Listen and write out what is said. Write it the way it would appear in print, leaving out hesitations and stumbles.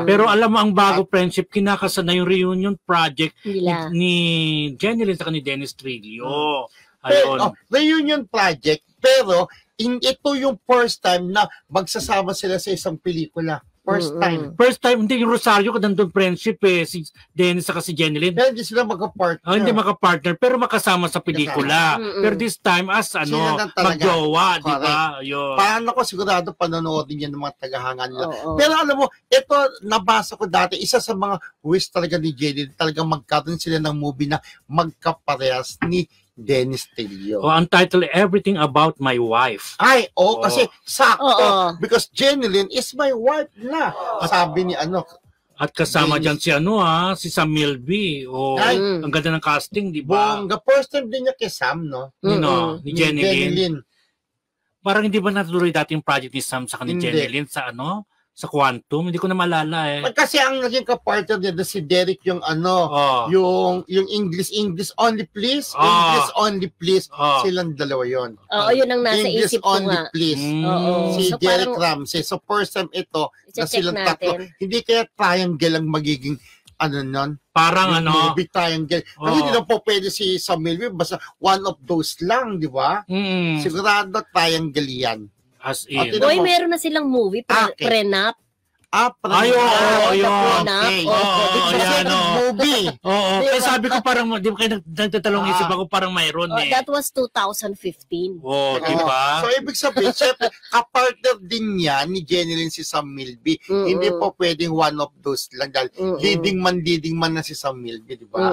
Pero alam mo, ang bago friendship, kinakasa na yung reunion project ni Jenny Lin sa ni Dennis Trillo. Ayun. Reunion project, pero ito yung first time na magsasama sila sa isang pelikula. First time. First time, hindi yung Rosario, nandun friendship si Dennis saka si Jenny Lin. Pero hindi sila magka-partner. Hindi magka-partner, pero makasama sa pelikula. Pero this time, as mag-jowa, di ba? Paano ko sigurado panonoodin yan ng mga tagahanga nila. Pero alam mo, ito, nabasa ko dati, isa sa mga wish talaga ni Jenny Lin, talagang magkaroon sila ng movie na magkaparehas ni Dennis Trillo. Ang title, Everything About My Wife. Kasi sakto. Because Jenny Lin is my wife na. Sabi ni At kasama dyan si Sam Milby. Ang ganda ng casting, di ba? First time din niya kay Sam, no? Ni Jenny Lin. Parang hindi ba natuloy dati yung project ni Sam sa ni Jenny Lin sa Quantum? Hindi ko na maalala Kasi ang naging kapartner niya si Derek yung yung English only please. English only please. Silang dalawa yun. Yun ang nasa English isip ko only nga. please. Si so, Derek Ramsey. So first time ito na silang tatlo. Hindi kaya triangle ang magiging nun? Parang movie triangle. Kasi hindi na po pwede si Sam Milby. Basta one of those lang, di ba? Sigurado triangle yan. As in. Meron na silang movie, Prenup. Movie. Kaya sabi ko parang, di ba kayo nagtatalong isip ako, parang mayroon That was 2015. Di ba? So, ibig sabihin, syempre, kapartner din yan ni Jenny Lin si Sam Milby. Hindi po pwedeng one of those lang dahil leading man na si Sam Milby, di ba?